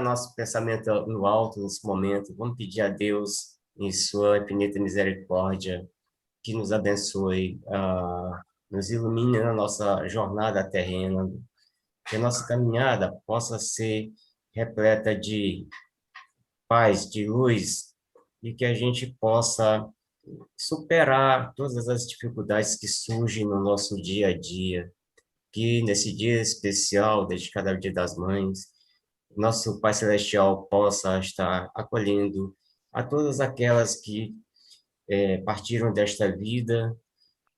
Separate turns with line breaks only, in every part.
nosso pensamento no alto nesse momento. Vamos pedir a Deus, em sua infinita misericórdia, que nos abençoe, nos ilumine na nossa jornada terrena, que a nossa caminhada possa ser repleta de paz, de luz, e que a gente possa superar todas as dificuldades que surgem no nosso dia a dia, que nesse dia especial, dedicado ao Dia das Mães, nosso Pai Celestial possa estar acolhendo a todas aquelas que partiram desta vida,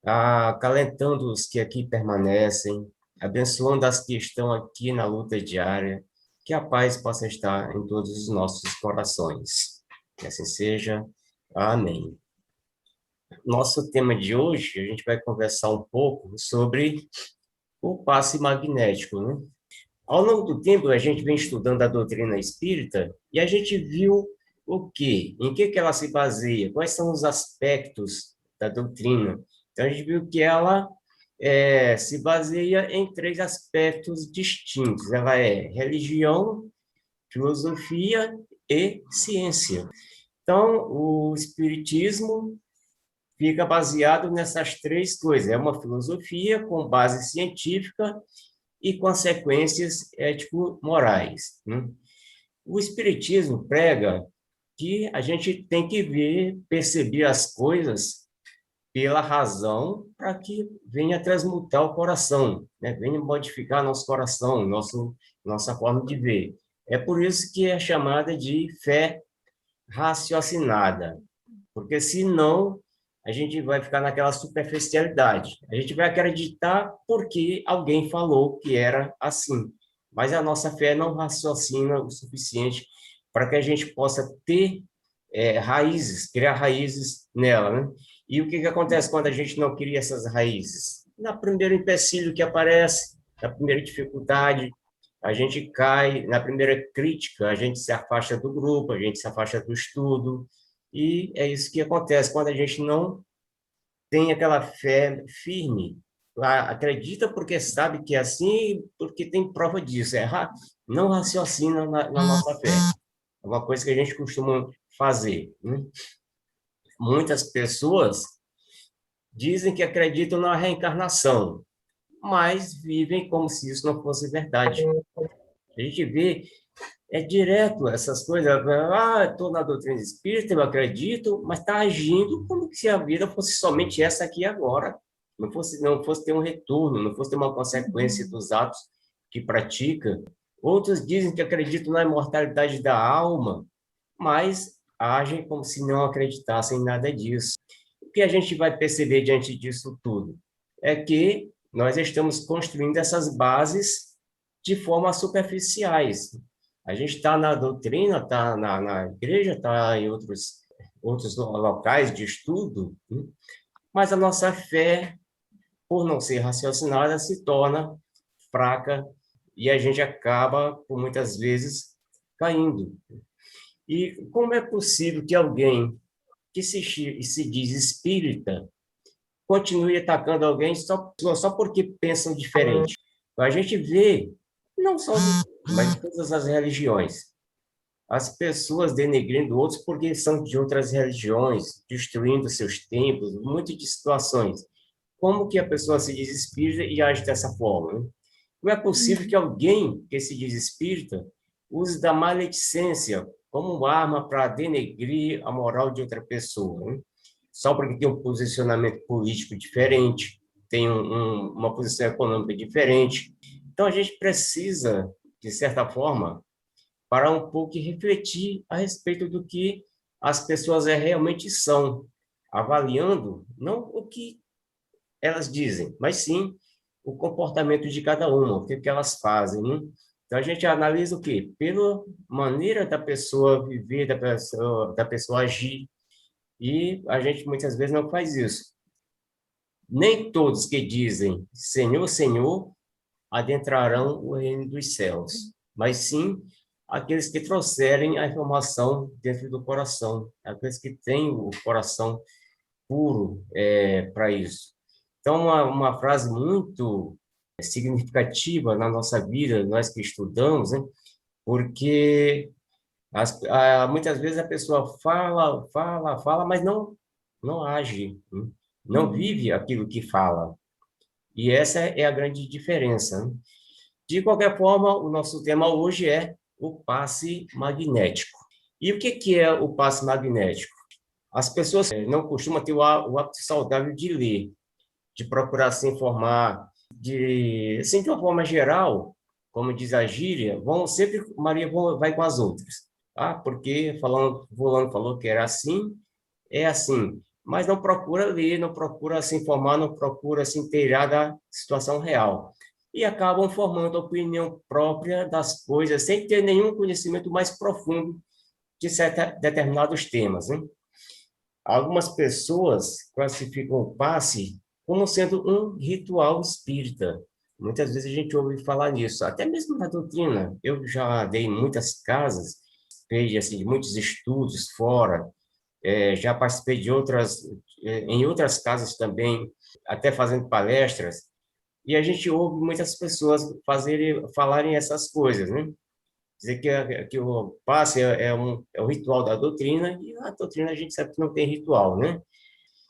acalentando os que aqui permanecem, abençoando as que estão aqui na luta diária, que a paz possa estar em todos os nossos corações. Que assim seja. Amém. Nosso tema de hoje, a gente vai conversar um pouco sobre o passe magnético, né? Ao longo do tempo, a gente vem estudando a doutrina espírita e a gente viu o quê? Em que ela se baseia? Quais são os aspectos da doutrina? Então, a gente viu que ela se baseia em três aspectos distintos. Ela é religião, filosofia e ciência. Então, o espiritismo fica baseado nessas três coisas. É uma filosofia com base científica e consequências ético-morais, né? O espiritismo prega que a gente tem que ver, perceber as coisas pela razão para que venha transmutar o coração, né? Venha modificar nosso coração, nossa forma de ver. É por isso que é chamada de fé raciocinada, porque senão a gente vai ficar naquela superficialidade. A gente vai acreditar porque alguém falou que era assim, mas a nossa fé não raciocina o suficiente para que a gente possa ter raízes, criar raízes nela, né? E o que acontece quando a gente não cria essas raízes? Na primeiro empecilho que aparece, na primeira dificuldade, a gente cai, na primeira crítica, a gente se afasta do grupo, a gente se afasta do estudo, e é isso que acontece quando a gente não tem aquela fé firme. Acredita porque sabe que é assim, porque tem prova disso. Não raciocina na nossa fé. É uma coisa que a gente costuma fazer, né? Muitas pessoas dizem que acreditam na reencarnação, mas vivem como se isso não fosse verdade. A gente vê direto essas coisas. Estou na doutrina espírita, eu acredito, mas está agindo como se a vida fosse somente essa aqui agora. Não fosse ter um retorno, não fosse ter uma consequência dos atos que pratica. Outros dizem que acreditam na imortalidade da alma, mas agem como se não acreditassem em nada disso. O que a gente vai perceber diante disso tudo é que nós estamos construindo essas bases de forma superficiais. A gente está na doutrina, está na igreja, está em outros locais de estudo, né? Mas a nossa fé, por não ser raciocinada, se torna fraca e a gente acaba, por muitas vezes, caindo. E como é possível que alguém que se diz espírita continue atacando alguém só porque pensam diferente? A gente vê, não só mas de todas as religiões, as pessoas denegrindo outros porque são de outras religiões, destruindo seus templos, muitas de situações. Como que a pessoa se diz espírita e age dessa forma, né? Não é possível que alguém que se diz espírita use da maledicência como arma para denegrir a moral de outra pessoa, né? Só porque tem um posicionamento político diferente, tem uma posição econômica diferente. Então, a gente precisa, de certa forma, parar um pouco e refletir a respeito do que as pessoas realmente são, avaliando não o que elas dizem, mas sim o comportamento de cada uma, o que elas fazem, né? Então, a gente analisa o quê? Pela maneira da pessoa viver, da pessoa agir, e a gente muitas vezes não faz isso. Nem todos que dizem Senhor, Senhor, adentrarão o reino dos céus, mas sim aqueles que trouxerem a informação dentro do coração, aqueles que têm o coração puro para isso. Então, uma frase muito significativa na nossa vida, nós que estudamos, né? porque muitas vezes a pessoa fala, fala, fala, mas não age, né? Não vive aquilo que fala. E essa é a grande diferença, né? De qualquer forma, o nosso tema hoje é o passe magnético. E o que é o passe magnético? As pessoas não costumam ter o hábito saudável de ler, de procurar se informar, assim, de uma forma geral, como diz a gíria, vão sempre, Maria vai com as outras. Ah, porque fulano falou que era assim, é assim. Mas não procura ler, não procura se informar, não procura se inteirar da situação real. E acabam formando a opinião própria das coisas, sem ter nenhum conhecimento mais profundo de determinados temas, né? Algumas pessoas classificam o passe como sendo um ritual espírita. Muitas vezes a gente ouve falar nisso, até mesmo na doutrina. Eu já dei em muitas casas, fiz assim, de muitos estudos fora, já participei de em outras casas também, até fazendo palestras, e a gente ouve muitas pessoas falarem essas coisas, né? Dizer que o passe é um ritual da doutrina, e a doutrina a gente sabe que não tem ritual, né?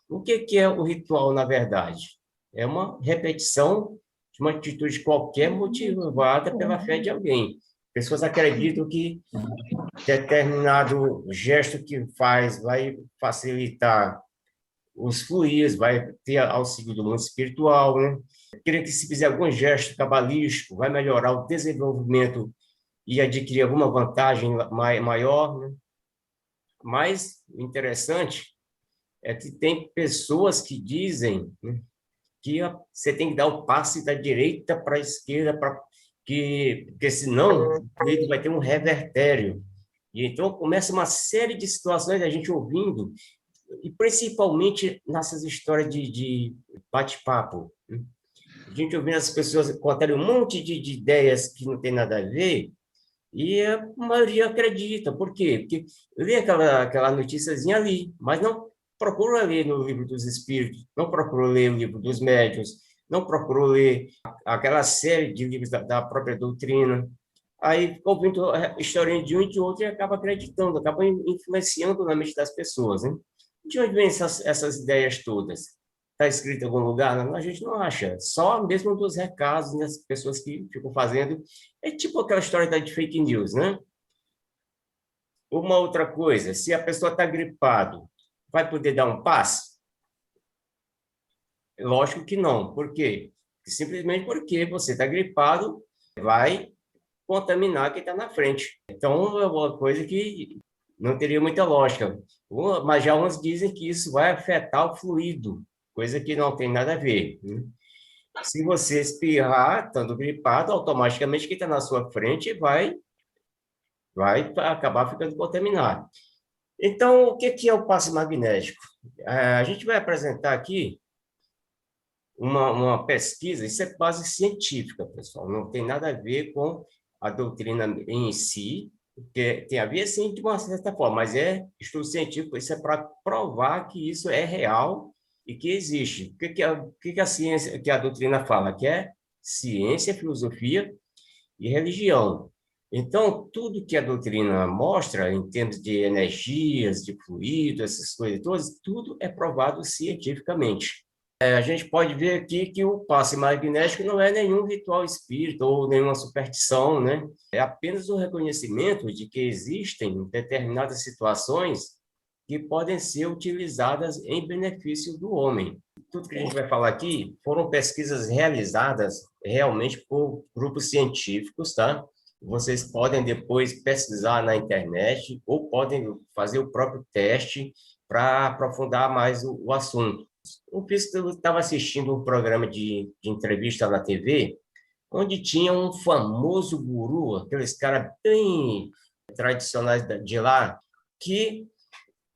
O que é o ritual, na verdade? É uma repetição de uma atitude qualquer motivada pela fé de alguém. Pessoas acreditam que determinado gesto que faz vai facilitar os fluidos, vai ter auxílio do mundo espiritual, né? Creio que se fizer algum gesto cabalístico, vai melhorar o desenvolvimento e adquirir alguma vantagem maior, né? Mas o interessante é que tem pessoas que dizem, né, que você tem que dar o passe da direita para a esquerda, porque senão ele vai ter um revertério. E então começa uma série de situações a gente ouvindo, e principalmente nessas histórias de bate-papo, né? A gente ouvindo as pessoas contarem um monte de ideias que não tem nada a ver, e a maioria acredita. Por quê? Porque lê aquela noticiazinha ali, mas não procura ler no livro dos espíritos, não procura ler o livro dos médiuns, não procura ler aquela série de livros da própria doutrina. Aí fica ouvindo a historinha de um e de outro e acaba acreditando, acaba influenciando na mente das pessoas, né? De onde vêm essas ideias todas? Está escrito em algum lugar? Não, a gente não acha. Só mesmo dos recados, das pessoas que ficam fazendo. É tipo aquela história de fake news, né? Uma outra coisa, se a pessoa está gripado, vai poder dar um passe? Lógico que não. Por quê? Simplesmente porque você está gripado, vai contaminar quem está na frente. Então, é uma coisa que não teria muita lógica. Mas já uns dizem que isso vai afetar o fluido, coisa que não tem nada a ver, né? Se você espirrar, estando gripado, automaticamente quem está na sua frente vai acabar ficando contaminado. Então, o que é o passe magnético? A gente vai apresentar aqui uma pesquisa, isso é base científica, pessoal, não tem nada a ver com a doutrina em si, porque tem a ver, sim, de uma certa forma, mas é estudo científico, isso é para provar que isso é real e que existe. O que a ciência, que a doutrina fala? Que é ciência, filosofia e religião. Então, tudo que a doutrina mostra, em termos de energias, de fluidos, essas coisas todas, tudo é provado cientificamente. A gente pode ver aqui que o passe magnético não é nenhum ritual espírita ou nenhuma superstição, né? É apenas o reconhecimento de que existem determinadas situações que podem ser utilizadas em benefício do homem. Tudo que a gente vai falar aqui foram pesquisas realizadas realmente por grupos científicos, tá? Vocês podem depois pesquisar na internet ou podem fazer o próprio teste para aprofundar mais o assunto. Eu estava assistindo um programa de entrevista na TV, onde tinha um famoso guru, aqueles caras bem tradicionais de lá, que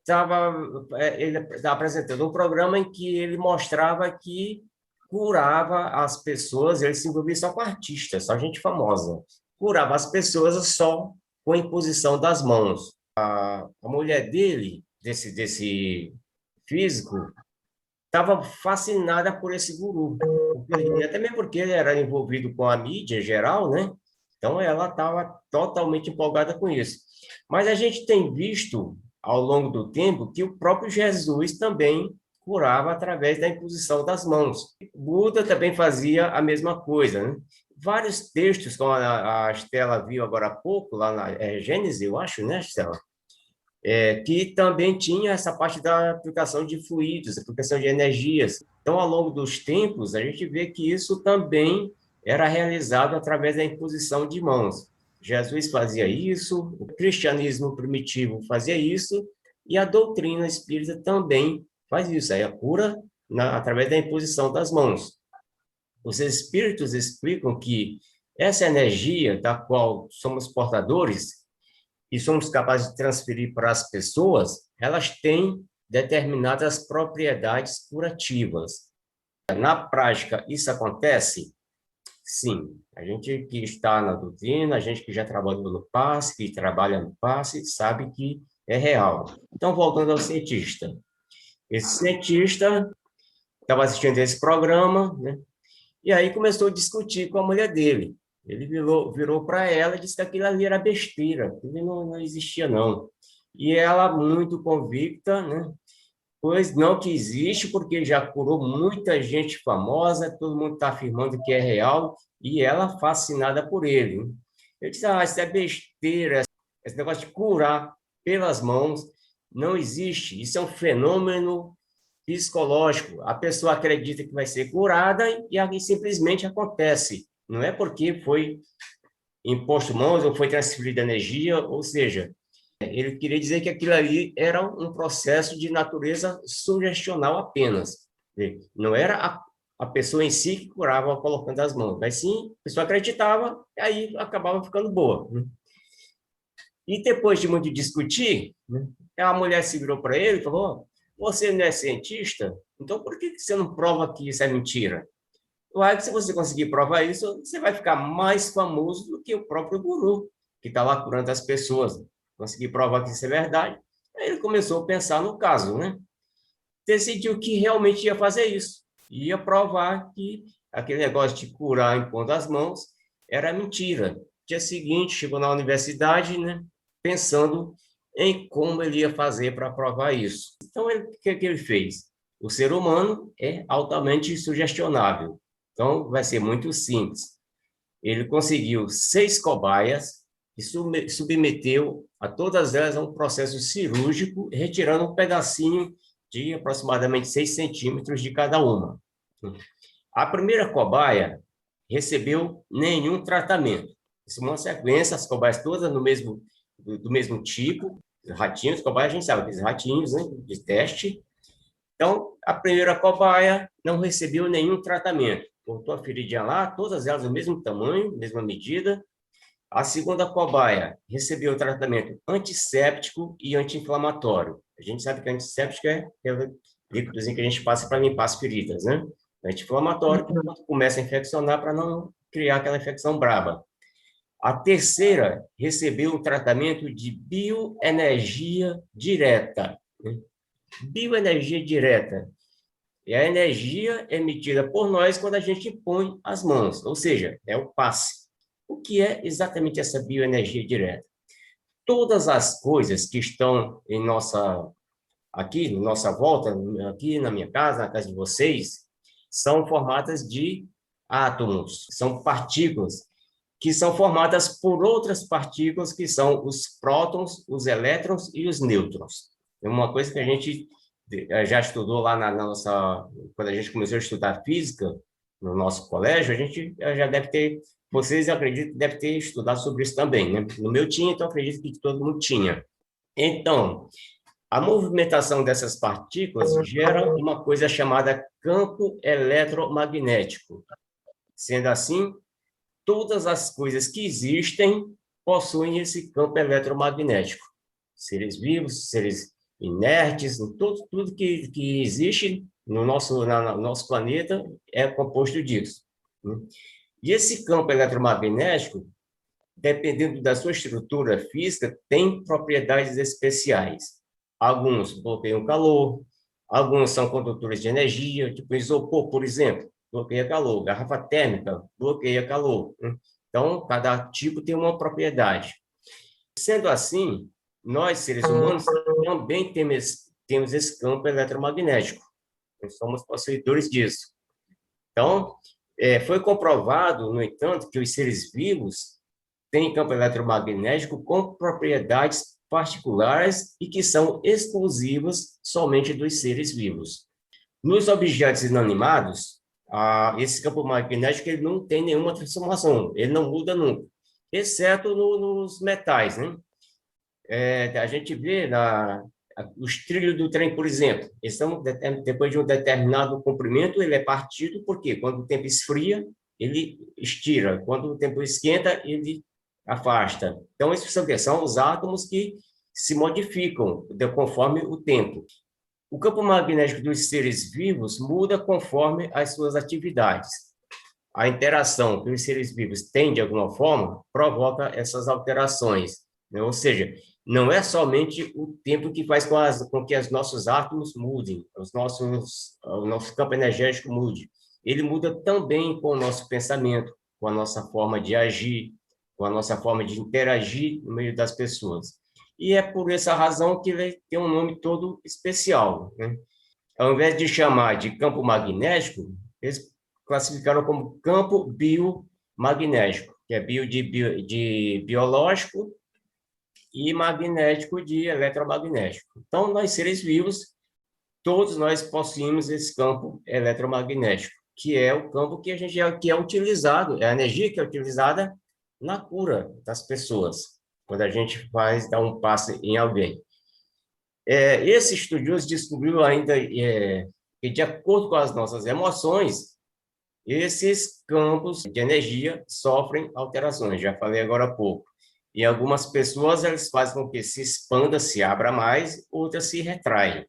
estava ele estava apresentando um programa em que ele mostrava que curava as pessoas, ele se envolvia só com artistas, só gente famosa, curava as pessoas só com a imposição das mãos. A mulher dele, desse físico, estava fascinada por esse guru. Até mesmo porque ele era envolvido com a mídia geral, né? Então, ela estava totalmente empolgada com isso. Mas a gente tem visto, ao longo do tempo, que o próprio Jesus também curava através da imposição das mãos. Buda também fazia a mesma coisa, né? Vários textos, como a Estela viu agora há pouco, lá na Gênesis, eu acho, né, Estela? Que também tinha essa parte da aplicação de fluidos, aplicação de energias. Então, ao longo dos tempos, a gente vê que isso também era realizado através da imposição de mãos. Jesus fazia isso, o cristianismo primitivo fazia isso, e a doutrina espírita também faz isso, aí a cura através da imposição das mãos. Os espíritos explicam que essa energia da qual somos portadores e somos capazes de transferir para as pessoas, elas têm determinadas propriedades curativas. Na prática, isso acontece? Sim. A gente que está na doutrina, a gente que já trabalhou no passe, que trabalha no passe, sabe que é real. Então, voltando ao cientista. Esse cientista estava assistindo esse programa, né? E aí começou a discutir com a mulher dele. Ele virou para ela e disse que aquilo ali era besteira, aquilo não existia, não. E ela, muito convicta, né? Pois não que existe, porque já curou muita gente famosa, todo mundo está afirmando que é real, e ela fascinada por ele. Eu disse, isso é besteira, esse negócio de curar pelas mãos não existe. Isso é um fenômeno psicológico. A pessoa acredita que vai ser curada e aí simplesmente acontece. Não é porque foi imposto mãos ou foi transferida energia, ou seja, ele queria dizer que aquilo ali era um processo de natureza sugestional apenas. Não era a pessoa em si que curava colocando as mãos, mas sim, a pessoa acreditava e aí acabava ficando boa. E depois de muito discutir, a mulher se virou para ele e falou: você não é cientista? Então por que você não prova que isso é mentira? Claro que se você conseguir provar isso, você vai ficar mais famoso do que o próprio guru, que está lá curando as pessoas. Conseguir provar que isso é verdade. Aí ele começou a pensar no caso, né? Decidiu que realmente ia fazer isso. Ia provar que aquele negócio de curar impondo as mãos era mentira. Dia seguinte, chegou na universidade, né? Pensando em como ele ia fazer para provar isso. Então, o que ele fez? O ser humano é altamente sugestionável. Então, vai ser muito simples. Ele conseguiu 6 cobaias e submeteu a todas elas a um processo cirúrgico, retirando um pedacinho de aproximadamente 6 centímetros de cada uma. A primeira cobaia recebeu nenhum tratamento. Isso é uma sequência, as cobaias todas do mesmo tipo, ratinhos, cobaias, a gente sabe, aqueles ratinhos, né, de teste. Então, a primeira cobaia não recebeu nenhum tratamento. Cortou a feridinha lá, todas elas do mesmo tamanho, mesma medida. A segunda cobaia recebeu tratamento antisséptico e anti-inflamatório. A gente sabe que antisséptico é o líquidozinho que a gente passa para limpar as feridas, né? Anti-inflamatório, quando começa a infeccionar, para não criar aquela infecção braba. A terceira recebeu um tratamento de bioenergia direta. Bioenergia direta é a energia emitida por nós quando a gente põe as mãos, ou seja, é o passe. O que é exatamente essa bioenergia direta? Todas as coisas que estão aqui, na nossa volta, aqui na minha casa, na casa de vocês, são formadas de átomos, são partículas, que são formadas por outras partículas, que são os prótons, os elétrons e os nêutrons. É uma coisa que a gente já estudou lá na nossa... Quando a gente começou a estudar física, no nosso colégio, a gente já deve ter... Vocês, eu acredito, devem ter estudado sobre isso também, né? No meu tinha, então acredito que todo mundo tinha. Então, a movimentação dessas partículas gera uma coisa chamada campo eletromagnético. Sendo assim, todas as coisas que existem possuem esse campo eletromagnético. Seres vivos, seres inertes, tudo que existe no nosso planeta é composto disso. E esse campo eletromagnético, dependendo da sua estrutura física, tem propriedades especiais. Alguns bloqueiam calor, alguns são condutores de energia, tipo isopor, por exemplo, bloqueia calor. Garrafa térmica bloqueia calor. Então, cada tipo tem uma propriedade. Sendo assim, nós, seres humanos, também temos esse campo eletromagnético. Nós somos possuidores disso. Então, foi comprovado, no entanto, que os seres vivos têm campo eletromagnético com propriedades particulares e que são exclusivas somente dos seres vivos. Nos objetos inanimados, esse campo magnético ele não tem nenhuma transformação, ele não muda nunca, exceto nos metais, né? A gente vê os trilhos do trem, por exemplo, eles são, depois de um determinado comprimento, ele é partido, porque quando o tempo esfria, ele estira, quando o tempo esquenta, ele afasta. Então, esses são os átomos que se modificam conforme o tempo. O campo magnético dos seres vivos muda conforme as suas atividades. A interação que os seres vivos têm, de alguma forma, provoca essas alterações, né? Ou seja, não é somente o tempo que faz com que os nossos átomos mudem, o nosso campo energético mude. Ele muda também com o nosso pensamento, com a nossa forma de agir, com a nossa forma de interagir no meio das pessoas. E é por essa razão que ele tem um nome todo especial, né? Ao invés de chamar de campo magnético, eles classificaram como campo biomagnético, que é de biológico e magnético de eletromagnético. Então, nós seres vivos, todos nós possuímos esse campo eletromagnético, que é o campo que é utilizado, é a energia que é utilizada na cura das pessoas, quando a gente dá um passe em alguém. Esse estudioso descobriu ainda que, de acordo com as nossas emoções, esses campos de energia sofrem alterações, já falei agora há pouco. E algumas pessoas, elas fazem com que se expanda, se abra mais, outras se retraem.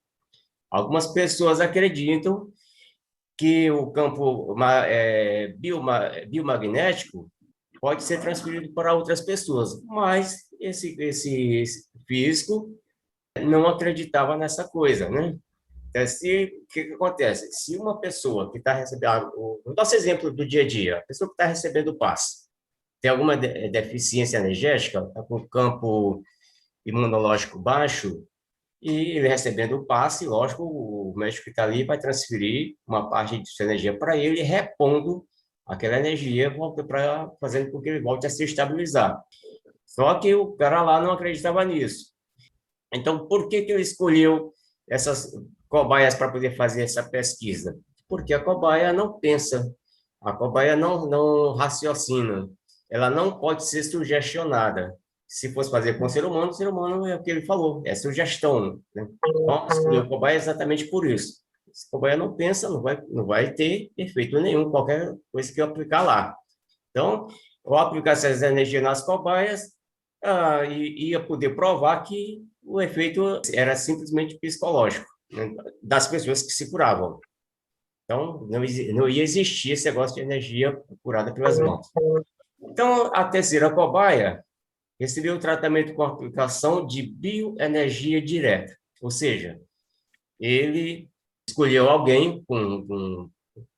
Algumas pessoas acreditam que o campo biomagnético pode ser transferido para outras pessoas, mas esse físico não acreditava nessa coisa, né? O que acontece? Se uma pessoa que está recebendo, o nosso exemplo do dia a dia, a pessoa que está recebendo o passe, tem alguma deficiência energética, está com o campo imunológico baixo, e ele recebendo o passe, lógico, o médico que está ali vai transferir uma parte de sua energia para ele, repondo aquela energia, fazendo com que ele volte a se estabilizar. Só que o cara lá não acreditava nisso. Então, por que ele escolheu essas cobaias para poder fazer essa pesquisa? Porque a cobaia não pensa, a cobaia não raciocina, ela não pode ser sugestionada. Se fosse fazer com o ser humano é o que ele falou, é sugestão, né? Então, escolheu a cobaia exatamente por isso. Se a cobaia não pensa, não vai ter efeito nenhum, qualquer coisa que eu aplicar lá. Então, ao aplicar essas energias nas cobaias, ia poder provar que o efeito era simplesmente psicológico, né, das pessoas que se curavam. Então, não ia existir esse negócio de energia curada pelas mãos. Então, a terceira cobaia recebeu o tratamento com aplicação de bioenergia direta, ou seja, ele escolheu alguém com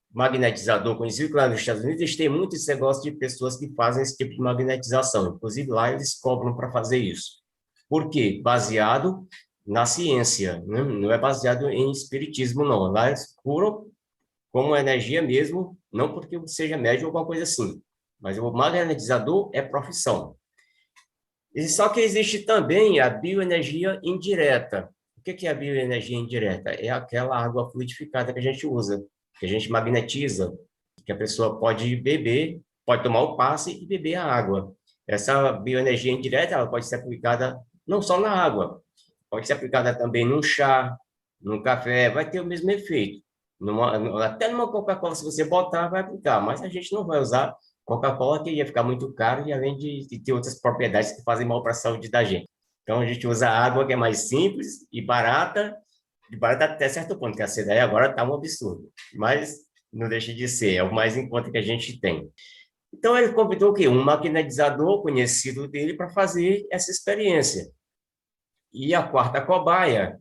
magnetizador conhecido, que lá nos Estados Unidos eles têm muito esse negócio de pessoas que fazem esse tipo de magnetização. Inclusive, lá eles cobram para fazer isso. Por quê? Baseado na ciência, né? Não é baseado em espiritismo, não. Lá eles curam como energia mesmo, não porque seja médium ou alguma coisa assim. Mas o magnetizador é profissão. E só que existe também a bioenergia indireta. O que é a bioenergia indireta? É aquela água fluidificada que a gente usa, que a gente magnetiza, que a pessoa pode beber, pode tomar o passe e beber a água. Essa bioenergia indireta, ela pode ser aplicada não só na água, pode ser aplicada também num chá, num café, vai ter o mesmo efeito. Até numa Coca-Cola, se você botar, vai aplicar, mas a gente não vai usar Coca-Cola, que ia ficar muito caro, e além de ter outras propriedades que fazem mal para a saúde da gente. Então, a gente usa água que é mais simples e barata até certo ponto, que a daí agora está um absurdo, mas não deixa de ser, é o mais em conta que a gente tem. Então, ele convidou o quê? Um magnetizador conhecido dele para fazer essa experiência. E a quarta cobaia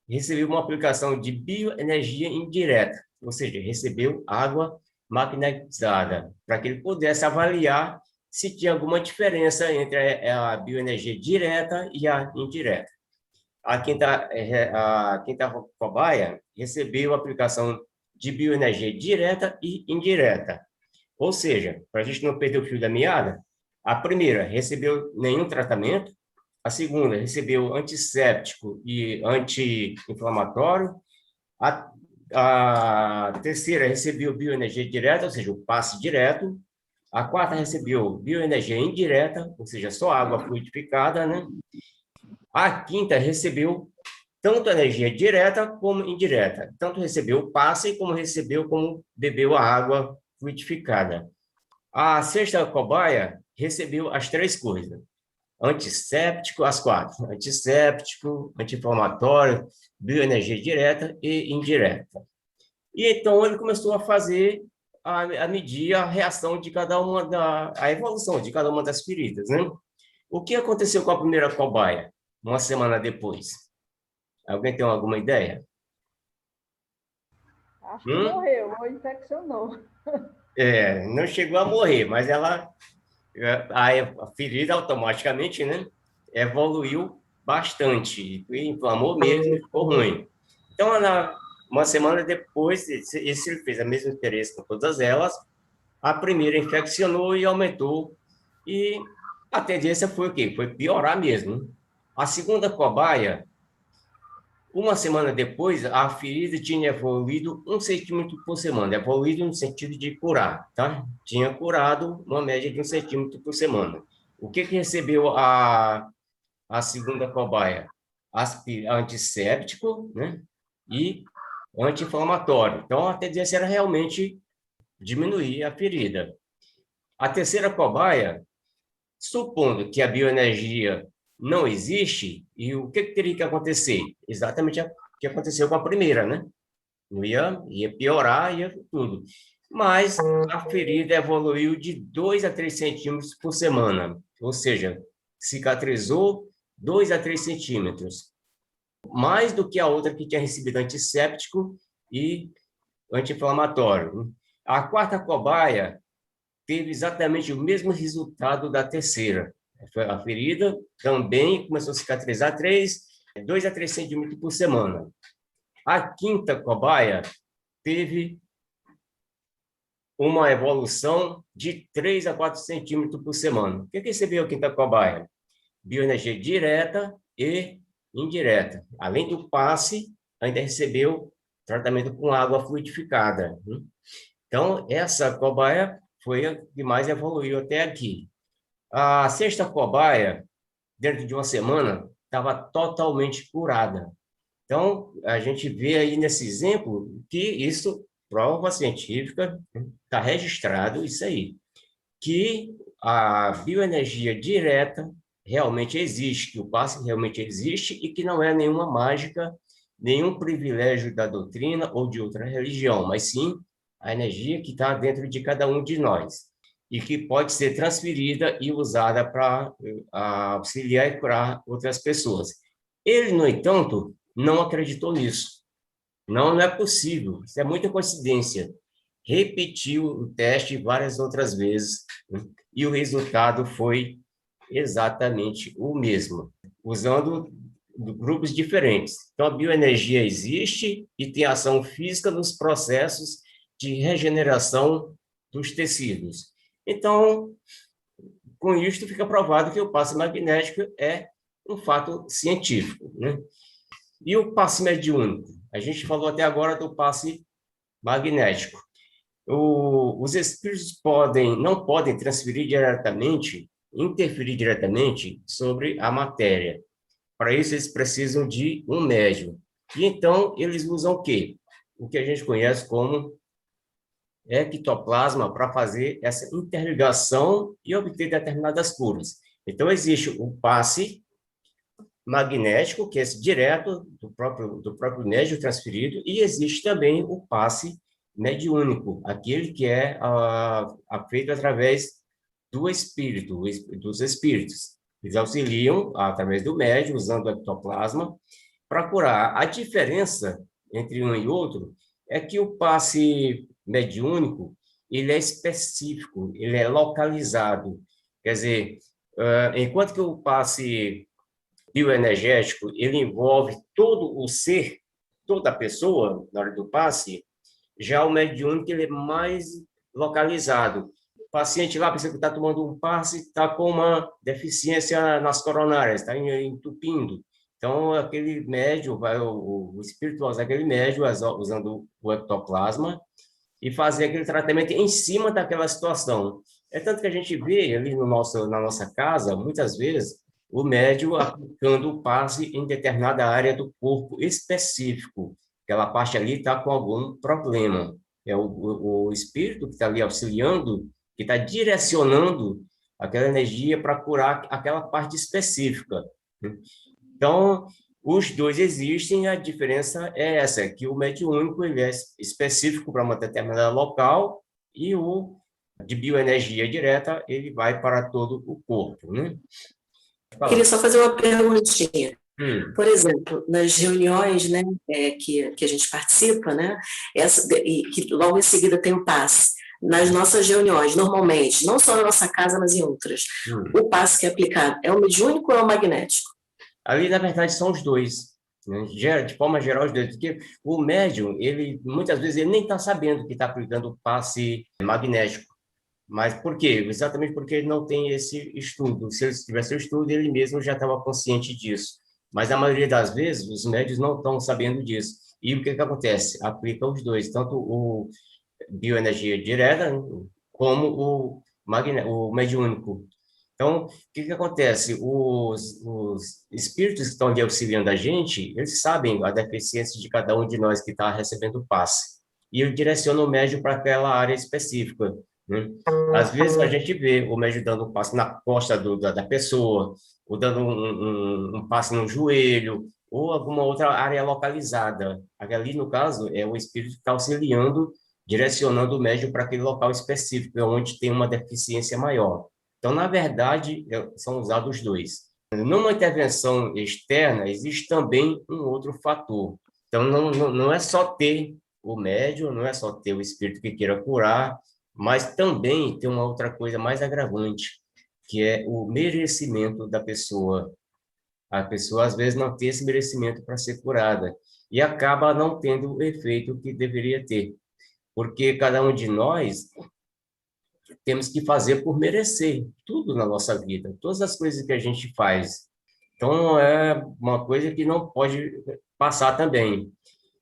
recebeu uma aplicação de bioenergia indireta, ou seja, recebeu água magnetizada, para que ele pudesse avaliar se tinha alguma diferença entre a bioenergia direta e a indireta. A quinta cobaia recebeu a aplicação de bioenergia direta e indireta. Ou seja, para a gente não perder o fio da meada, a primeira recebeu nenhum tratamento, a segunda recebeu antisséptico e anti-inflamatório, a terceira recebeu bioenergia direta, ou seja, o passe direto, a quarta recebeu bioenergia indireta, ou seja, só água fluidificada, né? A quinta recebeu tanto energia direta como indireta. Tanto recebeu o passe, como bebeu a água fluidificada. A sexta cobaia recebeu as três coisas. Antisséptico, as quatro. Antisséptico, anti-inflamatório, bioenergia direta e indireta. E então ele começou a fazer, a medir a reação de cada uma a evolução de cada uma das feridas, né? O que aconteceu com a primeira cobaia, uma semana depois? Alguém tem alguma ideia?
Acho que
Hum?
morreu ou infeccionou.
Não chegou a morrer, mas a ferida automaticamente, né, evoluiu bastante, e inflamou mesmo e ficou ruim. Então, uma semana depois, esse ele fez a mesma experiência com todas elas, a primeira infeccionou e aumentou, e a tendência foi o quê? Foi piorar mesmo. A segunda cobaia, uma semana depois, a ferida tinha evoluído 1 centímetro por semana, evoluído no sentido de curar, tá? Tinha curado uma média de 1 centímetro por semana. O que recebeu a segunda cobaia? Antisséptico, né? E anti-inflamatório. Então, a tendência era realmente diminuir a ferida. A terceira cobaia, supondo que a bioenergia não existe, e o que teria que acontecer? Exatamente o que aconteceu com a primeira, né? Não ia piorar, ia tudo. Mas a ferida evoluiu de 2 a 3 centímetros por semana, ou seja, cicatrizou 2 a 3 centímetros, mais do que a outra que tinha recebido antisséptico e anti-inflamatório. A quarta cobaia teve exatamente o mesmo resultado da terceira. A ferida também começou a cicatrizar 2 a 3 centímetros por semana. A quinta cobaia teve uma evolução de 3 a 4 centímetros por semana. O que recebeu a quinta cobaia? Bioenergia direta e indireta. Além do passe, ainda recebeu tratamento com água fluidificada. Então, essa cobaia foi a que mais evoluiu até aqui. A sexta cobaia, dentro de uma semana, estava totalmente curada. Então, a gente vê aí nesse exemplo que isso, prova científica, está registrado isso aí, que a bioenergia direta realmente existe, que o passe realmente existe e que não é nenhuma mágica, nenhum privilégio da doutrina ou de outra religião, mas sim a energia que está dentro de cada um de nós e que pode ser transferida e usada para auxiliar e curar outras pessoas. Ele, no entanto, não acreditou nisso. Não, não é possível. Isso é muita coincidência. Repetiu o teste várias outras vezes, né? E o resultado foi exatamente o mesmo, usando grupos diferentes. Então, a bioenergia existe e tem ação física nos processos de regeneração dos tecidos. Então, com isto, fica provado que o passe magnético é um fato científico, né? E o passe mediúnico? A gente falou até agora do passe magnético. Os espíritos não podem transferir diretamente, interferir diretamente sobre a matéria. Para isso, eles precisam de um médium. E então, eles usam o quê? O que a gente conhece como ectoplasma para fazer essa interligação e obter determinadas curas. Então, existe o passe magnético, que é esse direto do próprio médium transferido, e existe também o passe mediúnico, aquele que é feito através do espírito, dos espíritos. Eles auxiliam através do médium, usando o ectoplasma, para curar. A diferença entre um e outro é que o passe mediúnico, ele é específico, ele é localizado. Quer dizer, enquanto que o passe bioenergético, ele envolve todo o ser, toda a pessoa, na hora do passe, já o mediúnico, ele é mais localizado. O paciente lá, pensa que está tomando um passe, está com uma deficiência nas coronárias, está entupindo. Então, aquele médio, o espírito vai usar aquele médio usando o ectoplasma e fazer aquele tratamento em cima daquela situação. É tanto que a gente vê ali no na nossa casa, muitas vezes, o médium aplicando o passe em determinada área do corpo específico. Aquela parte ali está com algum problema. É o espírito que está ali auxiliando, que está direcionando aquela energia para curar aquela parte específica. Então, os dois existem, a diferença é essa, que o mediúnico ele é específico para uma determinada local e o de bioenergia direta, ele vai para todo o corpo, né?
Queria só fazer uma perguntinha.
Hum.
Por exemplo, nas reuniões, né, que a gente participa, né, e que logo em seguida tem o passe. Nas nossas reuniões, normalmente, não só na nossa casa, mas em outras, o passe que é aplicado é o mediúnico ou é o magnético?
Ali, na verdade, são os dois, né? De forma geral, os dois. Porque o médium, ele, muitas vezes, ele nem está sabendo que está aplicando o passe magnético. Mas por quê? Exatamente porque ele não tem esse estudo. Se ele tivesse o estudo, ele mesmo já estava consciente disso. Mas, na maioria das vezes, os médios não estão sabendo disso. E o que acontece? Aplica os dois, tanto o bioenergia direta, como o mediúnico. Então, o que acontece? Os espíritos que estão ali auxiliando a gente, eles sabem a deficiência de cada um de nós que está recebendo o passe. E ele direciona o médium para aquela área específica, né? Às vezes a gente vê o médium dando um passe na costa da pessoa, ou dando um passe no joelho, ou alguma outra área localizada. Ali, no caso, é o espírito que está auxiliando, direcionando o médium para aquele local específico, onde tem uma deficiência maior. Então, na verdade, são usados os dois. Numa intervenção externa, existe também um outro fator. Então, não é só ter o médium, não é só ter o espírito que queira curar, mas também tem uma outra coisa mais agravante, que é o merecimento da pessoa. A pessoa, às vezes, não tem esse merecimento para ser curada e acaba não tendo o efeito que deveria ter. Porque cada um de nós temos que fazer por merecer tudo na nossa vida, todas as coisas que a gente faz. Então, é uma coisa que não pode passar também.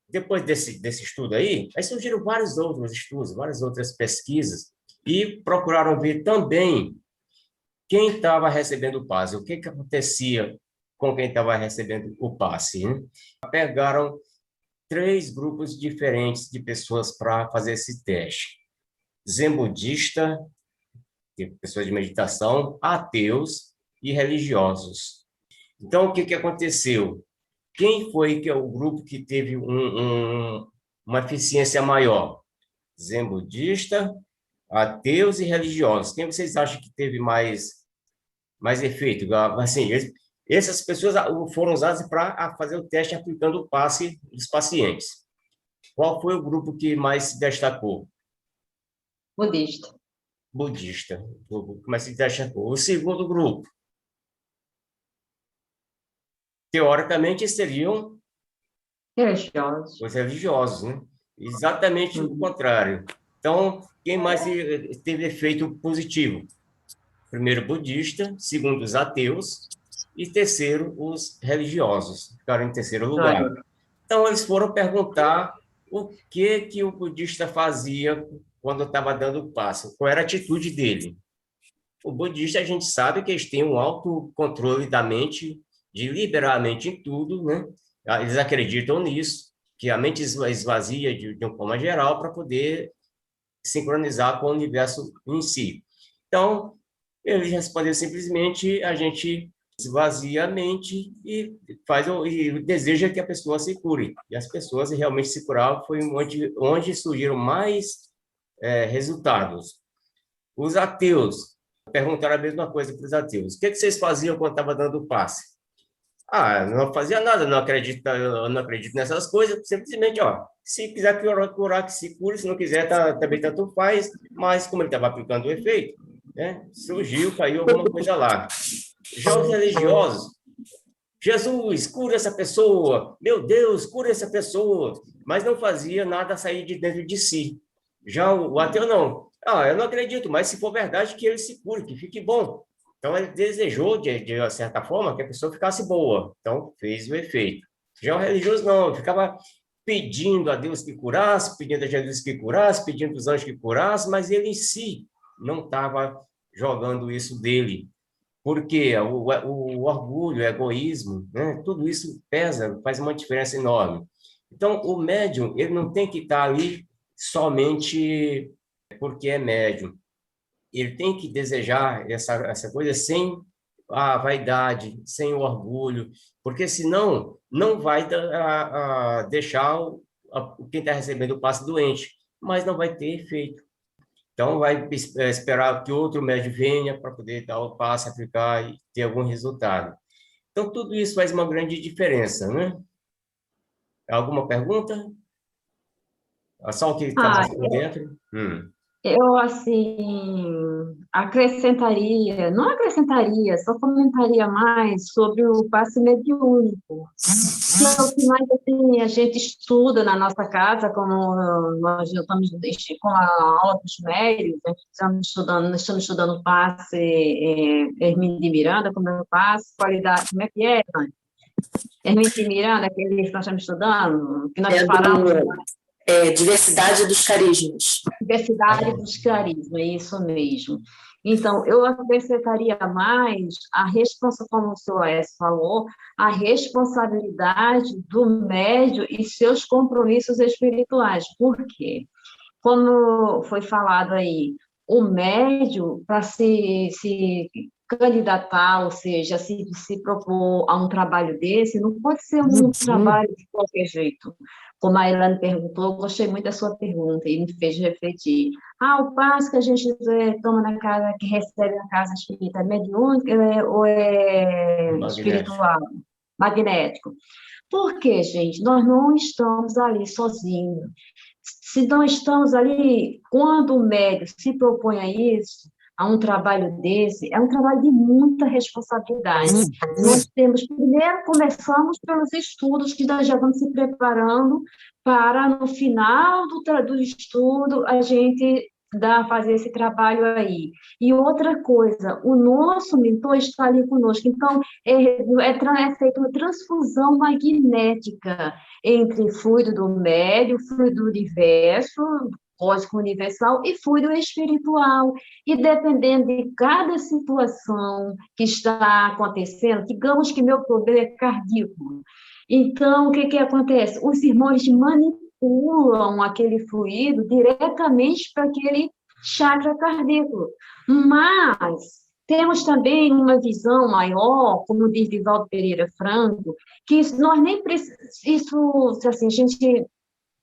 Depois desse estudo aí surgiram vários outros estudos, várias outras pesquisas, e procuraram ver também quem estava recebendo o passe, o que acontecia com quem estava recebendo o passe, né? Pegaram 3 grupos diferentes de pessoas para fazer esse teste. Zen budista, pessoas de meditação, ateus e religiosos. Então, o que aconteceu? Quem foi que é o grupo que teve uma eficiência maior? Zen budista, ateus e religiosos. Quem vocês acham que teve mais efeito? Assim, essas pessoas foram usadas para fazer o teste aplicando o passe dos pacientes. Qual foi o grupo que mais se destacou?
Budista.
Budista. O grupo que mais se destacou. O segundo grupo, teoricamente, seriam
Religiosos.
os religiosos, né? Exatamente o contrário. Então, quem mais teve efeito positivo? Primeiro, budista, segundo, os ateus, e terceiro, os religiosos, ficaram em terceiro lugar. Então, eles foram perguntar o que o budista fazia quando estava dando o passo, qual era a atitude dele. O budista, a gente sabe que eles têm um autocontrole da mente, de liberar a mente em tudo, né? Eles acreditam nisso, que a mente esvazia de uma forma geral para poder sincronizar com o universo em si. Então, eles responderam simplesmente, a gente esvazia a mente e deseja que a pessoa se cure. E as pessoas realmente se curaram, foi onde surgiram mais resultados. Os ateus perguntaram a mesma coisa para os ateus. O que vocês faziam quando estava dando o passe? Não fazia nada, eu não acredito nessas coisas, simplesmente, se quiser curar, que se cure, se não quiser, também tanto faz, mas como ele estava aplicando o efeito, né? Surgiu, caiu alguma coisa lá. Já os religiosos, Jesus, cura essa pessoa, meu Deus, cura essa pessoa, mas não fazia nada sair de dentro de si. Já o ateu não. Ah, eu não acredito, mas se for verdade, que ele se cure, que fique bom. Então, ele desejou, de certa forma, que a pessoa ficasse boa. Então, fez o efeito. Já o religioso não, ficava pedindo a Deus que curasse, pedindo a Jesus que curasse, pedindo os anjos que curasse, mas ele em si não estava jogando isso dele. Porque o orgulho, o egoísmo, né? Tudo isso pesa, faz uma diferença enorme. Então, o médium, ele não tem que estar ali somente porque é médium. Ele tem que desejar essa coisa sem a vaidade, sem o orgulho, porque senão não vai deixar quem está recebendo o passe doente, mas não vai ter efeito. Então, vai esperar que outro médico venha para poder dar o passe, aplicar e ter algum resultado. Então, tudo isso faz uma grande diferença, né? Alguma pergunta? Só o que está
Ah,
mais por dentro?
eu, assim, acrescentaria, não acrescentaria, só comentaria mais sobre o passe mediúnico, que é o que mais, assim, a gente estuda na nossa casa, como nós já estamos com a aula dos médios, a gente estamos estudando o passe Hermínio de Miranda, como é o passe, qualidade, como é que é, Tânia? Hermínio de Miranda, aquele que nós estamos estudando, que nós falamos...
Diversidade dos carismas.
Diversidade dos carismas, é isso mesmo. Então, eu acrescentaria mais a responsabilidade, como o senhor S. falou, a responsabilidade do médium e seus compromissos espirituais. Por quê? Como foi falado aí, o médium, para se candidatar, ou seja, se propor a um trabalho desse, não pode ser um trabalho de qualquer jeito. Como a Elane perguntou, eu gostei muito da sua pergunta e me fez refletir. O passo que a gente toma na casa, que recebe na casa espírita, é mediúnico ou é
Magnético.
espiritual, magnético? Por quê, gente? Nós não estamos ali sozinhos. Se não estamos ali, quando o médico se propõe a isso, a um trabalho desse, é um trabalho de muita responsabilidade. Nós temos, primeiro, começamos pelos estudos, que nós já vamos se preparando para, no final do estudo, a gente fazer esse trabalho aí. E outra coisa, o nosso mentor está ali conosco, então é feita uma transfusão magnética entre fluido do médio, fluido do universo, cósmico universal e fluido espiritual. E dependendo de cada situação que está acontecendo, digamos que meu problema é cardíaco. Então, o que acontece? Os irmãos manipulam aquele fluido diretamente para aquele chakra cardíaco. Mas temos também uma visão maior, como diz Divaldo Pereira Franco, que nós nem precisamos, isso, assim, a gente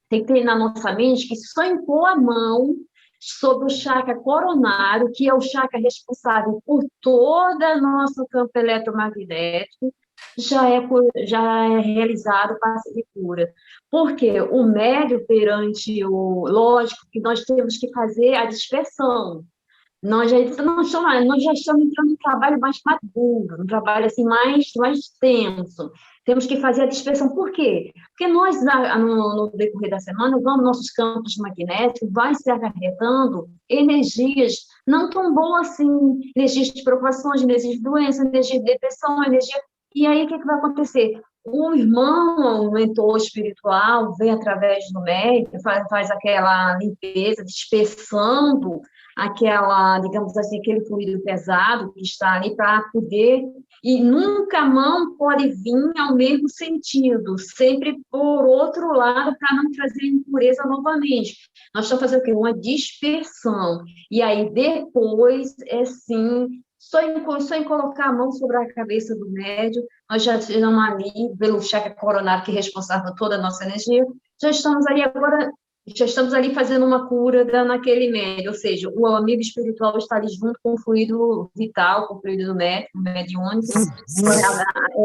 tem que ter na nossa mente que só impor a mão sobre o chakra coronário, que é o chakra responsável por todo o nosso campo eletromagnético, já é realizado o passe de cura. Porque o médio perante o... Lógico que nós temos que fazer a dispersão. Nós já estamos entrando em um trabalho mais maduro, um trabalho assim, mais tenso. Temos que fazer a dispersão. Por quê? Porque nós, no decorrer da semana, nossos campos magnéticos vai se acarretando energias não tão boas assim, energias de preocupações, energias de doença, energia de depressão, energia... E aí, o que vai acontecer? O irmão, o mentor espiritual, vem através do médium, faz aquela limpeza, dispersando aquela, digamos assim, aquele fluido pesado que está ali para poder, e nunca a mão pode vir ao mesmo sentido, sempre por outro lado, para não trazer impureza novamente. Nós estamos fazendo o quê? Uma dispersão. E aí, depois, só em colocar a mão sobre a cabeça do médium, nós já estamos ali, pelo chakra coronário, que é responsável por toda a nossa energia, já estamos ali fazendo uma cura naquele médio, ou seja, o amigo espiritual está ali junto com o fluido vital, com o fluido do mediúnico,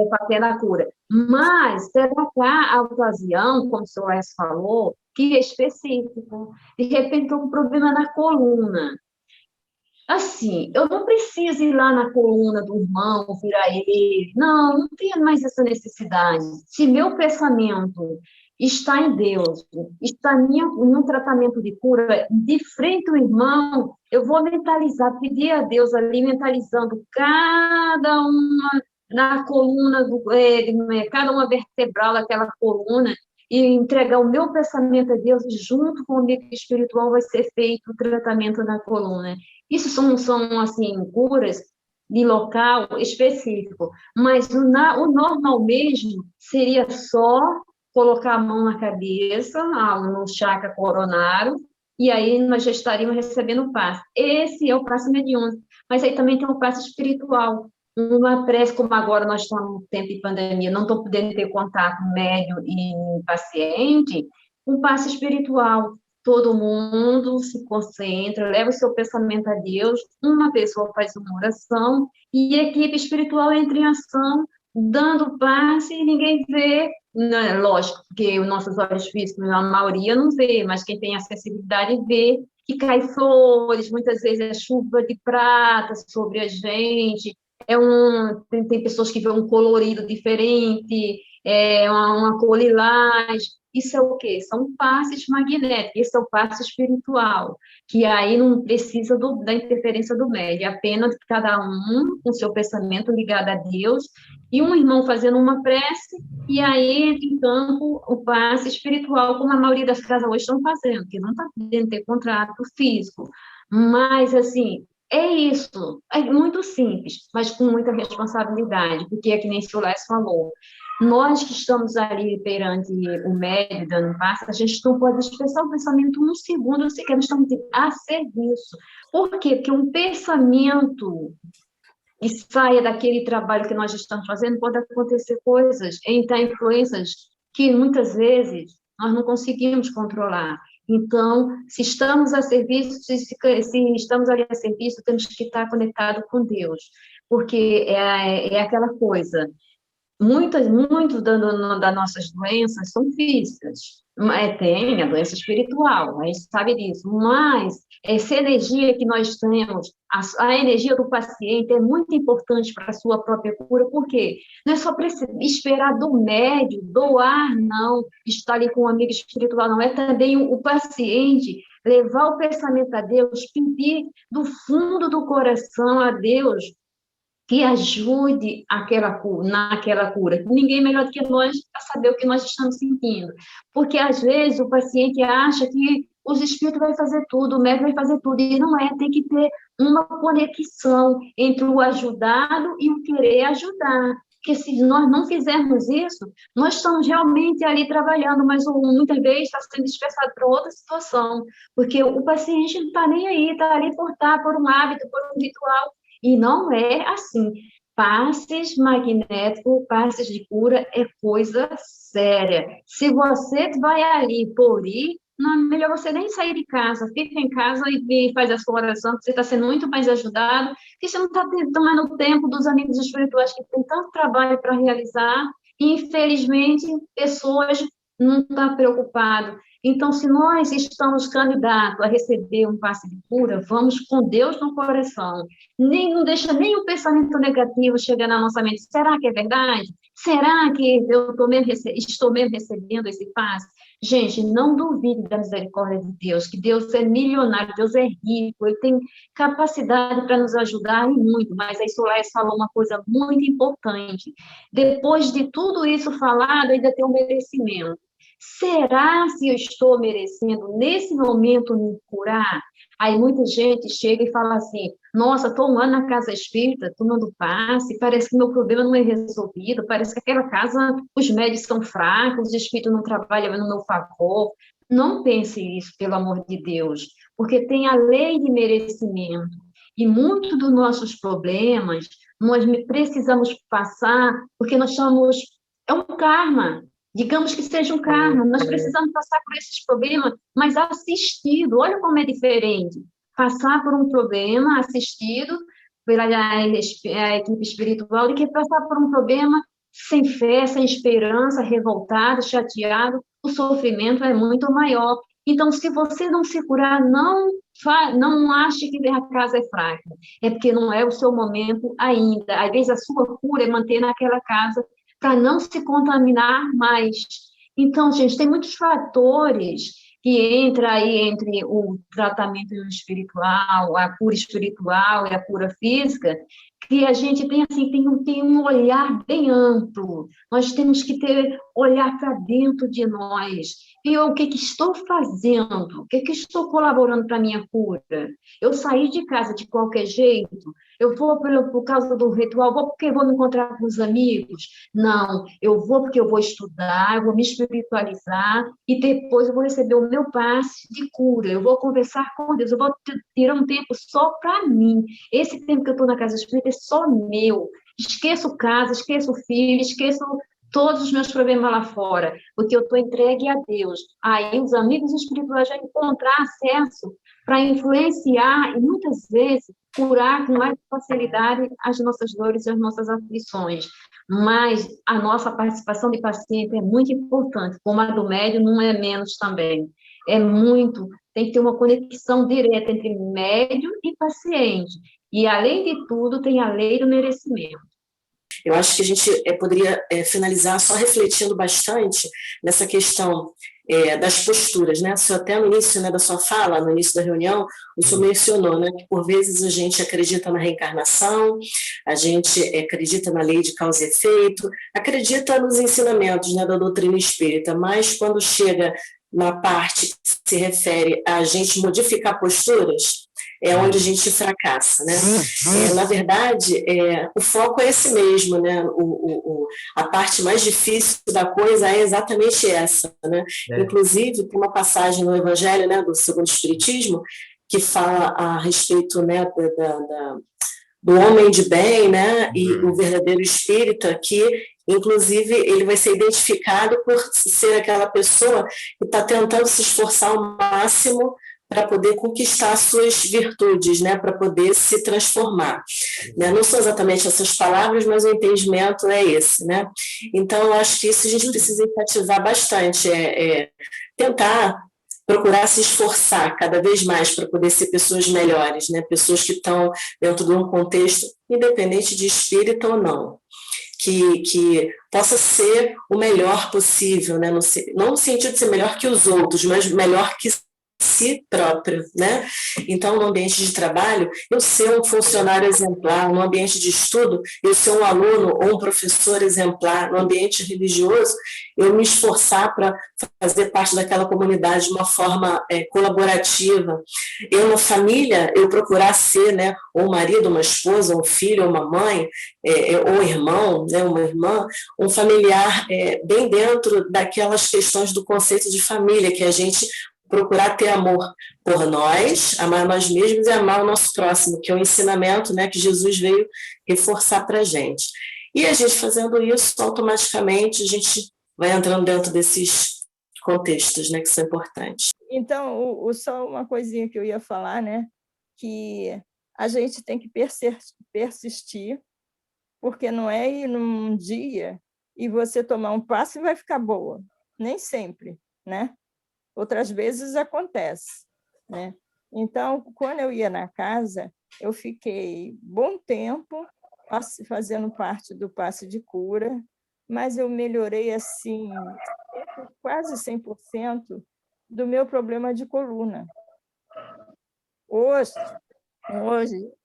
para ter a cura. Mas, será que a ocasião, como o senhor S. falou, que é específico, de repente, um problema na coluna. Assim, eu não preciso ir lá na coluna do irmão, virar ele. Não, não tenho mais essa necessidade. Se meu pensamento está em Deus, está em um tratamento de cura, de frente ao irmão, eu vou mentalizar, pedir a Deus ali, mentalizando cada uma na coluna, cada uma vertebral daquela coluna, e entregar o meu pensamento a Deus, e junto com o meu espiritual vai ser feito o tratamento na coluna. Isso são assim, curas de local específico, mas o normal mesmo seria só colocar a mão na cabeça, no chakra coronário, e aí nós já estaríamos recebendo o passe. Esse é o passe mediúnico, mas aí também tem o passe espiritual. Uma prece, como agora nós estamos no tempo de pandemia, não estou podendo ter contato médio e paciente, um passe espiritual. Todo mundo se concentra, leva o seu pensamento a Deus, uma pessoa faz uma oração e a equipe espiritual entra em ação, dando passe e ninguém vê, né? Lógico, porque os nossos olhos físicos, a maioria não vê, mas quem tem acessibilidade vê que cai flores, muitas vezes é chuva de prata sobre a gente, tem pessoas que vê um colorido diferente, uma cor lilás. Isso é o quê? São passes magnéticos, esse é o passe espiritual, que aí não precisa da interferência do médium, é apenas cada um com seu pensamento ligado a Deus, e um irmão fazendo uma prece, e aí entra em campo o passe espiritual, como a maioria das casas hoje estão fazendo, que não está podendo ter contrato físico. Mas, assim, é isso, é muito simples, mas com muita responsabilidade, porque é que nem o Silés falou, nós que estamos ali perante o médium dando um passo, a gente não pode expressar o pensamento um segundo sequer, nós estamos a serviço. Por quê? Porque um pensamento que saia daquele trabalho que nós estamos fazendo, pode acontecer coisas, entrar influências que muitas vezes nós não conseguimos controlar. Então, se estamos a serviço, se estamos ali a serviço, temos que estar conectados com Deus, porque é aquela coisa, muitas das nossas doenças são físicas. Tem a doença espiritual, a gente sabe disso, mas essa energia que nós temos, a energia do paciente é muito importante para a sua própria cura, porque não é só esperar do médium, doar, não, estar ali com um amigo espiritual, não, é também o paciente levar o pensamento a Deus, pedir do fundo do coração a Deus, que ajude naquela cura. Ninguém melhor do que nós para saber o que nós estamos sentindo. Porque, às vezes, o paciente acha que os espíritos vão fazer tudo, o médico vai fazer tudo, e não é, tem que ter uma conexão entre o ajudado e o querer ajudar. Porque se nós não fizermos isso, nós estamos realmente ali trabalhando, mas muitas vezes está sendo dispersado para outra situação, porque o paciente não está nem aí, está ali por um hábito, por um ritual, e não é assim. Passes magnéticos, passes de cura é coisa séria. Se você vai ali por ir, não é melhor você nem sair de casa, fica em casa e faz a sua oração, porque você está sendo muito mais ajudado, porque você não está tomando o tempo dos amigos espirituais que têm tanto trabalho para realizar, e infelizmente pessoas não estão preocupadas. Então, se nós estamos candidatos a receber um passe de cura, vamos com Deus no coração. Não deixa nem o pensamento negativo chegar na nossa mente. Será que é verdade? Será que eu estou mesmo recebendo esse passe? Gente, não duvide da misericórdia de Deus, que Deus é milionário, Deus é rico, Ele tem capacidade para nos ajudar e muito, mas aí Soares falou uma coisa muito importante. Depois de tudo isso falado, ainda tem um merecimento. Será se eu estou merecendo, nesse momento, me curar? Aí muita gente chega e fala assim, nossa, estou um ano na casa espírita, tomando passe, parece que meu problema não é resolvido, parece que aquela casa, os médicos são fracos, os espíritos não trabalham no meu favor. Não pense isso, pelo amor de Deus, porque tem a lei de merecimento. E muitos dos nossos problemas, nós precisamos passar, porque nós somos, é um karma. Digamos que seja um karma, nós precisamos passar por esses problemas, mas assistido. Olha como é diferente. Passar por um problema assistido pela equipe espiritual do que passar por um problema sem fé, sem esperança, revoltado, chateado. O sofrimento é muito maior. Então, se você não se curar, não ache que a casa é fraca, é porque não é o seu momento ainda. Às vezes, a sua cura é manter naquela casa para não se contaminar mais. Então, gente, tem muitos fatores que entra aí entre o tratamento espiritual, a cura espiritual e a cura física, que a gente tem assim, tem um olhar bem amplo. Nós temos que olhar para dentro de nós. E eu, o que estou fazendo? O que estou colaborando para a minha cura? Eu saí de casa de qualquer jeito? Eu vou por causa do ritual? Vou porque vou me encontrar com os amigos? Não, eu vou porque eu vou estudar, eu vou me espiritualizar e depois eu vou receber o meu passe de cura. Eu vou conversar com Deus, eu vou ter um tempo só para mim. Esse tempo que eu estou na casa espírita é só meu. Esqueço casa, esqueço filho, esqueço todos os meus problemas lá fora, porque eu estou entregue a Deus. Aí os amigos espirituais vão encontrar acesso para influenciar e muitas vezes curar com mais facilidade as nossas dores e as nossas aflições. Mas a nossa participação de paciente é muito importante, como a do médium não é menos também. É muito, tem que ter uma conexão direta entre médium e paciente. E, além de tudo, tem a lei do merecimento.
Eu acho que a gente poderia finalizar só refletindo bastante nessa questão das posturas, né? Só até no início, né, da sua fala, no início da reunião, o senhor mencionou, né, que por vezes a gente acredita na reencarnação, a gente acredita na lei de causa e efeito, acredita nos ensinamentos, né, da doutrina espírita, mas quando chega na parte que se refere a gente modificar posturas, é onde a gente fracassa, né? Na verdade, o foco é esse mesmo, né? A parte mais difícil da coisa é exatamente essa, né? Inclusive, tem uma passagem no Evangelho, né, do Segundo Espiritismo, que fala a respeito, né, do homem de bem, né, e o verdadeiro espírita, que, inclusive, ele vai ser identificado por ser aquela pessoa que está tentando se esforçar ao máximo para poder conquistar suas virtudes, né, para poder se transformar. Né? Não são exatamente essas palavras, mas o entendimento é esse. Né? Então, eu acho que isso a gente precisa enfatizar bastante, tentar procurar se esforçar cada vez mais para poder ser pessoas melhores, né? Pessoas que estão dentro de um contexto, independente de espírito ou não, que possa ser o melhor possível, né? Não no sentido de ser melhor que os outros, mas melhor que si próprio, né? Então, no ambiente de trabalho, eu ser um funcionário exemplar, no ambiente de estudo, eu ser um aluno ou um professor exemplar, no ambiente religioso, eu me esforçar para fazer parte daquela comunidade de uma forma colaborativa. Eu, na família, eu procurar ser, né, um marido, uma esposa, um filho, uma mãe, ou um irmão, né, uma irmã, um familiar bem dentro daquelas questões do conceito de família, que a gente procurar ter amor por nós, amar nós mesmos e amar o nosso próximo, que é o ensinamento, né, que Jesus veio reforçar para a gente. E a gente fazendo isso, automaticamente, a gente vai entrando dentro desses contextos, né, que são importantes.
Então, só uma coisinha que eu ia falar, né, que a gente tem que persistir, porque não é ir num dia e você tomar um passo e vai ficar boa. Nem sempre, né? Outras vezes acontece, né? Então, quando eu ia na casa, eu fiquei bom tempo fazendo parte do passe de cura, mas eu melhorei assim quase 100% do meu problema de coluna. Hoje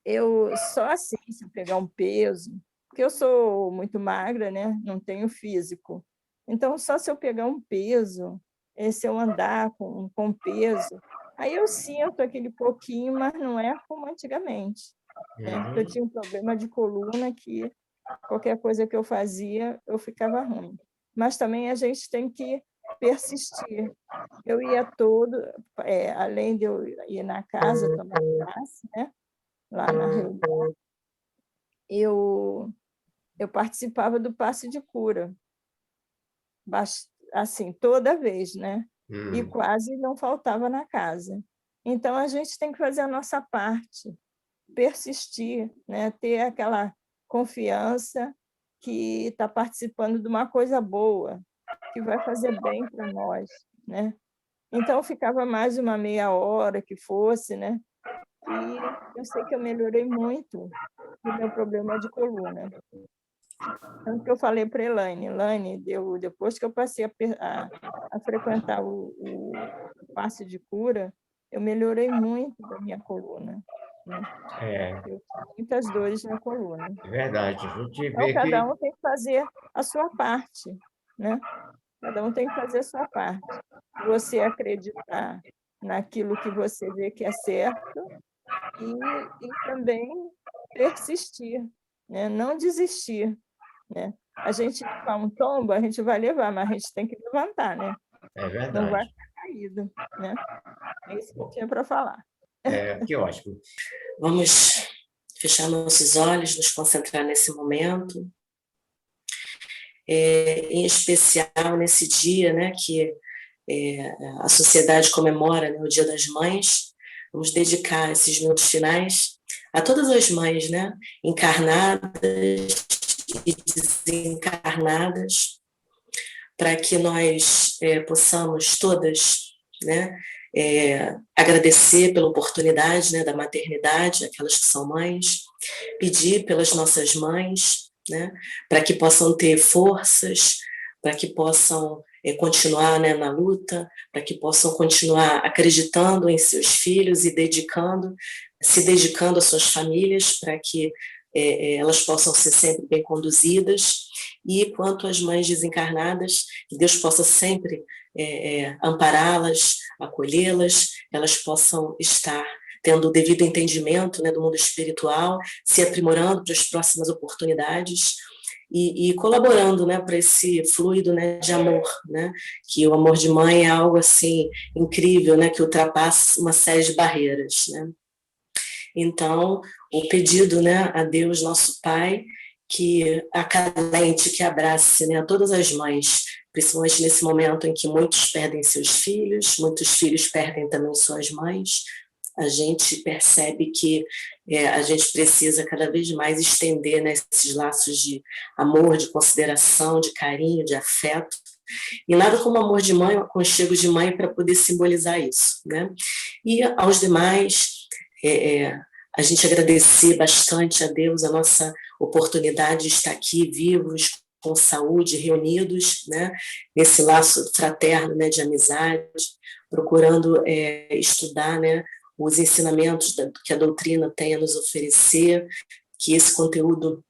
eu só assim, se eu pegar um peso, porque eu sou muito magra, né? Não tenho físico. Então, só se eu pegar um peso, se eu andar com peso, aí eu sinto aquele pouquinho, mas não é como antigamente. Né? Porque eu tinha um problema de coluna que qualquer coisa que eu fazia, eu ficava ruim. Mas também a gente tem que persistir. Eu ia além de eu ir na casa tomar passe, né? Lá na reunião, eu participava do passe de cura, assim, toda vez, né? E quase não faltava na casa. Então, a gente tem que fazer a nossa parte, persistir, né? Ter aquela confiança que está participando de uma coisa boa, que vai fazer bem para nós, né? Então, ficava mais de uma meia hora que fosse, né? E eu sei que eu melhorei muito do meu problema de coluna. Tanto que eu falei para a Elaine, depois que eu passei a frequentar o passe de cura, eu melhorei muito da minha coluna, né? Eu tinha muitas dores na coluna.
É verdade. A gente
Então,
vê
cada
que...
um tem que fazer a sua parte, né? Cada um tem que fazer a sua parte. Você acreditar naquilo que você vê que é certo e também persistir, né? Não desistir, né? A gente levar um tombo, a gente vai levar, mas a gente tem que levantar, né?
É verdade.
Não vai ficar caído, né? É isso que eu tinha para falar.
Que ótimo.
Vamos fechar nossos olhos, nos concentrar nesse momento. Em especial nesse dia, né, que a sociedade comemora, né, o Dia das Mães. Vamos dedicar esses minutos finais a todas as mães, né, encarnadas e desencarnadas, para que nós possamos todas, né, agradecer pela oportunidade, né, da maternidade, aquelas que são mães, pedir pelas nossas mães, né, para que possam ter forças, para que possam continuar, né, na luta, para que possam continuar acreditando em seus filhos e se dedicando às suas famílias, para que elas possam ser sempre bem conduzidas. E quanto às mães desencarnadas, que Deus possa sempre ampará-las, acolhê-las, elas possam estar tendo o devido entendimento, né, do mundo espiritual, se aprimorando para as próximas oportunidades e colaborando, né, para esse fluido, né, de amor, né, que o amor de mãe é algo assim incrível, né, que ultrapassa uma série de barreiras, né. Então, o pedido, né, a Deus, nosso Pai, que acalente, que abrace, né, a todas as mães, principalmente nesse momento em que muitos perdem seus filhos, muitos filhos perdem também suas mães. A gente percebe que a gente precisa cada vez mais estender, né, esses laços de amor, de consideração, de carinho, de afeto. E nada como amor de mãe, o aconchego de mãe para poder simbolizar isso, né? E aos demais, a gente agradecer bastante a Deus a nossa oportunidade de estar aqui vivos, com saúde, reunidos, né, nesse laço fraterno, né, de amizade, procurando estudar, né, os ensinamentos que a doutrina tem a nos oferecer, que esse conteúdo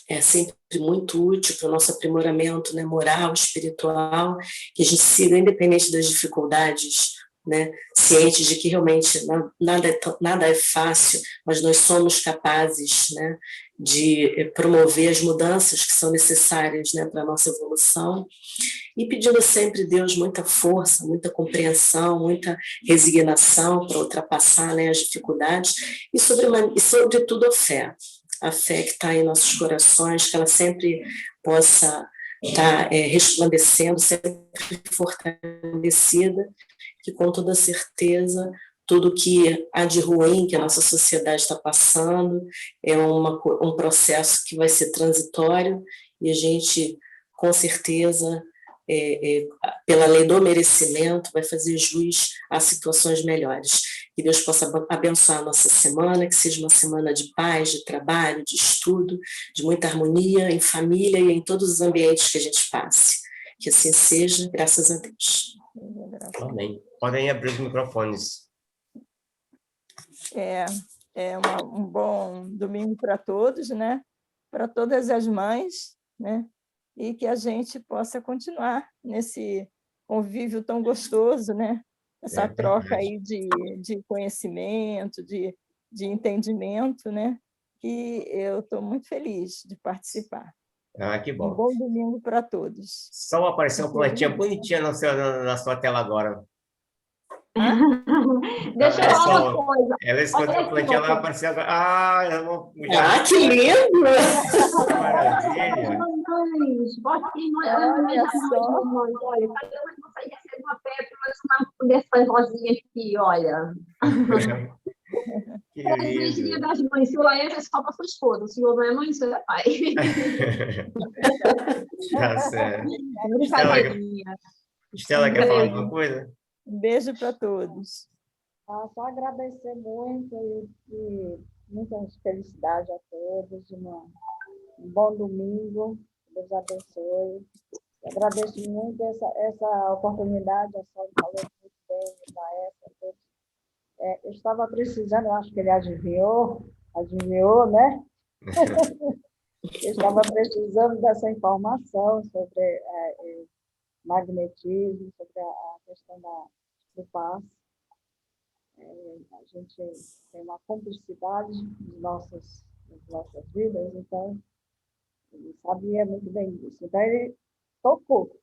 é sempre muito útil para o nosso aprimoramento, né, moral, espiritual, que a gente siga independente das dificuldades, né, cientes de que realmente nada é fácil, mas nós somos capazes, né, de promover as mudanças que são necessárias, né, para a nossa evolução, e pedindo sempre a Deus muita força, muita compreensão, muita resignação para ultrapassar, né, as dificuldades, e sobretudo a fé que está em nossos corações, que ela sempre possa estar resplandecendo, sempre fortalecida, que com toda certeza tudo que há de ruim que a nossa sociedade está passando é um processo que vai ser transitório e a gente, com certeza, pela lei do merecimento, vai fazer jus a situações melhores. Que Deus possa abençoar a nossa semana, que seja uma semana de paz, de trabalho, de estudo, de muita harmonia em família e em todos os ambientes que a gente passe. Que assim seja, graças a Deus.
Amém. Podem abrir os microfones.
Um bom domingo para todos, né? Para todas as mães, né? E que a gente possa continuar nesse convívio tão gostoso, né? Essa troca aí de conhecimento, de entendimento, né? Que eu estou muito feliz de participar.
Que bom.
Um bom domingo para todos.
Só apareceu uma plantinha bonitinha na sua tela agora.
Deixa eu falar uma coisa.
Ela escutou a plantinha lá, apareceu agora.
Que lindo!
Maravilha!
Olha, cada um de vocês recebe uma pétala dessas rosinhas aqui, olha.
Que
presente
lindo!
Dia das Mães. Se o Laércio é só para sua esposa, o senhor não é mãe, o senhor é pai.
Tá certo.
É brincadeirinha.
Estela quer falar alguma coisa?
Um beijo para todos.
Só agradecer muito e muita felicidade a todos. Um bom domingo. Deus abençoe. Agradeço muito essa oportunidade. A Sônia falou muito bem, o Maestro. Eu estava precisando, eu acho que ele adivinhou, né? Eu estava precisando dessa informação sobre magnetismo, sobre a questão do passe. A gente tem uma cumplicidade nas nossas vidas, então ele sabia muito bem disso. Então ele tocou.